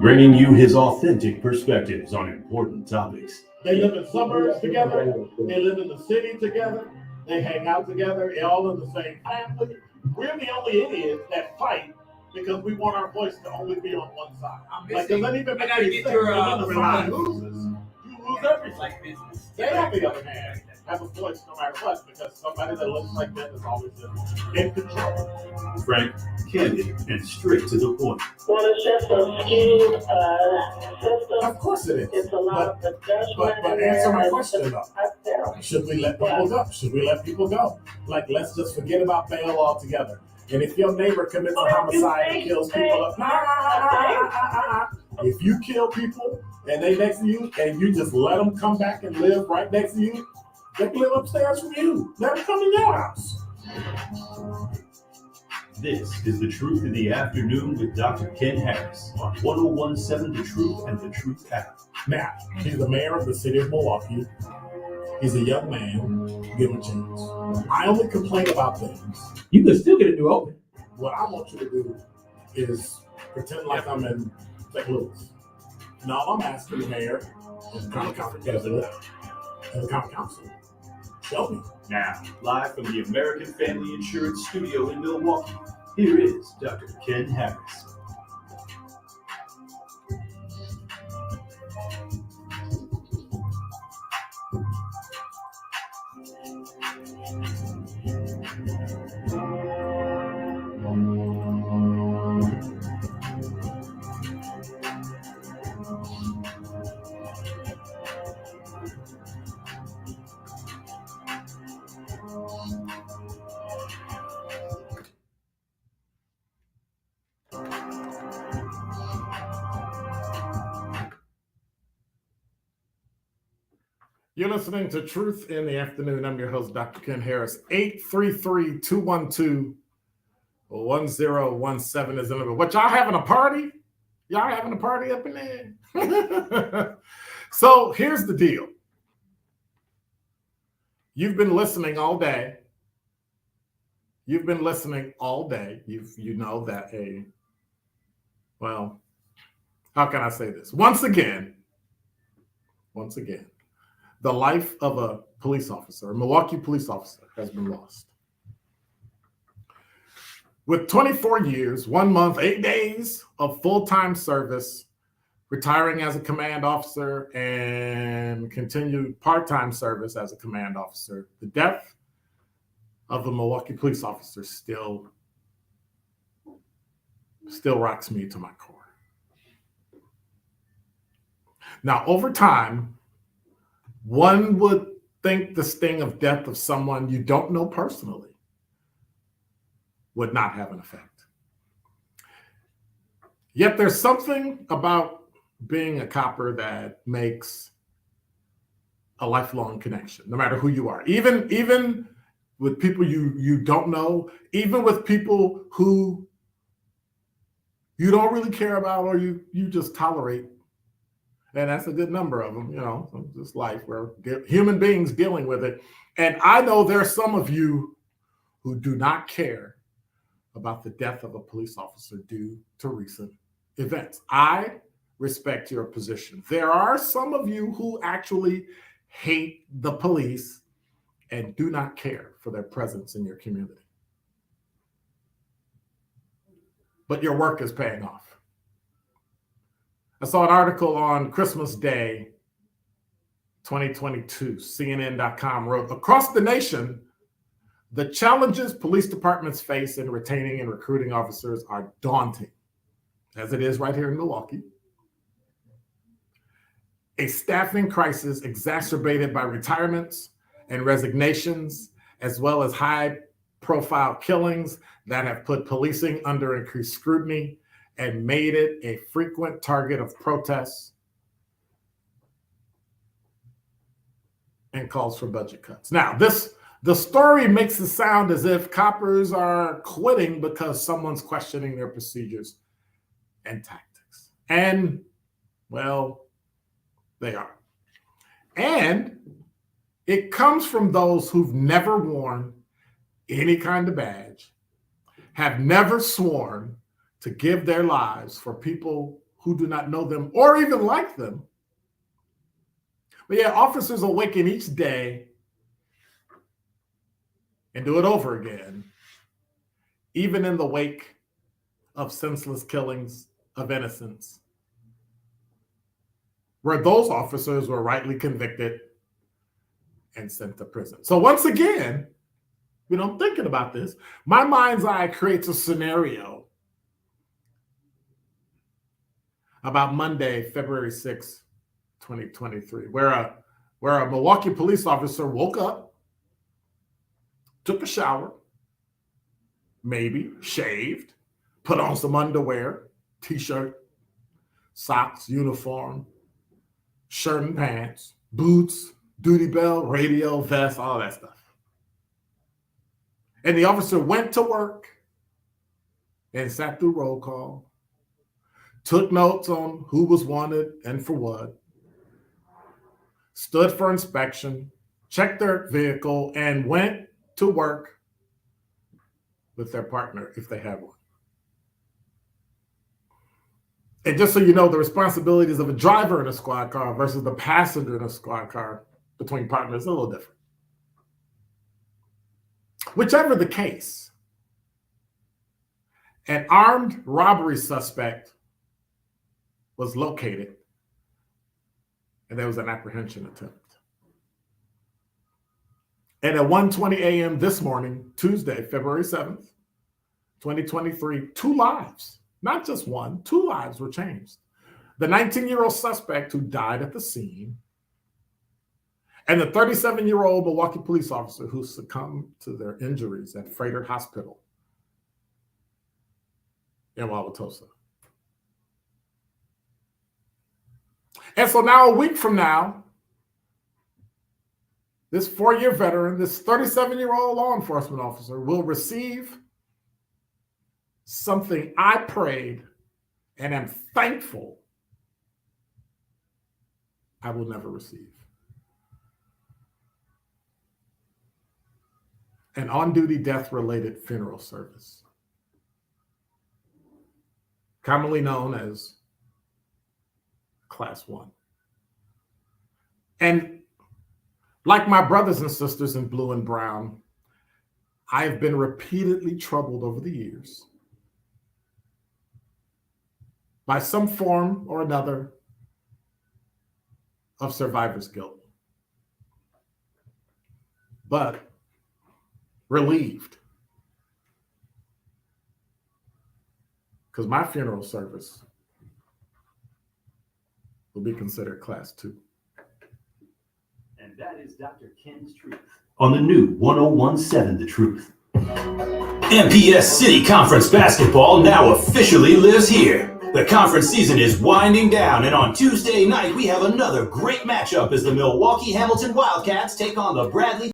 bringing you his authentic perspectives on important topics. They live in suburbs together. They live in the city together. They hang out together. They're all in the same family. We're the only idiots that fight because we want our voice to only be on one side. Like, does that even make any sense? And when the side loses, you lose everything. Like business. They, on the other hand, have a voice no matter what because somebody that looks like them is always in control. Frank, candid, and straight to the point. Well, it's just a skewed system. Of course it is. It's a lot of the judgment. But answer my question though. though. Should we let people go? Should we let people go? Like, let's just forget about bail altogether. And if your neighbor commits a homicide and kills people up, if you kill people and they next to you and you just let them come back and live right next to you, they can live upstairs from you. Let them come in your house. This is The Truth in the Afternoon with Dr. Ken Harris on 1017 The Truth and The Truth app. Now, he's the mayor of the city of Milwaukee. He's a young man. Give him a chance. I only complain about things. You can still get a new open. What I want you to do is pretend like I'm in St. Louis. And all I'm asking the mayor and the county president and the county council, show me. Now, live from the American Family Insurance Studio in Milwaukee, here is Dr. Ken Harris. You're listening to Truth in the Afternoon. I'm your host, Dr. Ken Harris. 833-212-1017 is the number. What, y'all having a party? Y'all having a party up in there? So here's the deal. You've been listening all day. You know that how can I say this? Once again, the life of a police officer, a Milwaukee police officer, has been lost. With 24 years, 1 month, 8 days of full-time service, retiring as a command officer and continued part-time service as a command officer, the death of a Milwaukee police officer still rocks me to my core. Now, over time, one would think the sting of death of someone you don't know personally would not have an effect. Yet there's something about being a copper that makes a lifelong connection, no matter who you are. Even with people you don't know, even with people who you don't really care about or you just tolerate. And that's a good number of them, just life. We're human beings dealing with it. And I know there are some of you who do not care about the death of a police officer due to recent events. I respect your position. There are some of you who actually hate the police and do not care for their presence in your community. But your work is paying off. I saw an article on Christmas Day, 2022. CNN.com wrote, across the nation, the challenges police departments face in retaining and recruiting officers are daunting, as it is right here in Milwaukee. A staffing crisis exacerbated by retirements and resignations, as well as high-profile killings that have put policing under increased scrutiny and made it a frequent target of protests and calls for budget cuts. Now, the story makes it sound as if coppers are quitting because someone's questioning their procedures and tactics. And, well, they are. And it comes from those who've never worn any kind of badge, have never sworn to give their lives for people who do not know them or even like them. But yeah, officers awaken each day and do it over again, even in the wake of senseless killings of innocents, where those officers were rightly convicted and sent to prison. So once again, I'm thinking about this. My mind's eye creates a scenario about Monday, February 6th, 2023, where a Milwaukee police officer woke up, took a shower, maybe shaved, put on some underwear, t-shirt, socks, uniform, shirt and pants, boots, duty belt, radio, vest, all that stuff. And the officer went to work and sat through roll call, took notes on who was wanted and for what, stood for inspection, checked their vehicle, and went to work with their partner if they had one. And just so you know, the responsibilities of a driver in a squad car versus the passenger in a squad car between partners is a little different. Whichever the case, an armed robbery suspect was located and there was an apprehension attempt. And at 1:20 a.m. this morning, Tuesday, February 7th, 2023, 2 lives, not just one, 2 lives were changed. The 19-year-old suspect who died at the scene and the 37-year-old Milwaukee police officer who succumbed to their injuries at Froedtert Hospital in Wauwatosa. And so now, a week from now, this 4-year veteran, this 37-year-old law enforcement officer will receive something I prayed and am thankful I will never receive. An on-duty death-related funeral service, commonly known as Class 1. And like my brothers and sisters in blue and brown, I have been repeatedly troubled over the years by some form or another of survivor's guilt, but relieved, because my funeral service will be considered Class 2. And that is Dr. Ken's Truth on the new 1017 The Truth. MPS City Conference basketball now officially lives here. The conference season is winding down, and on Tuesday night we have another great matchup as the Milwaukee Hamilton Wildcats take on the Bradley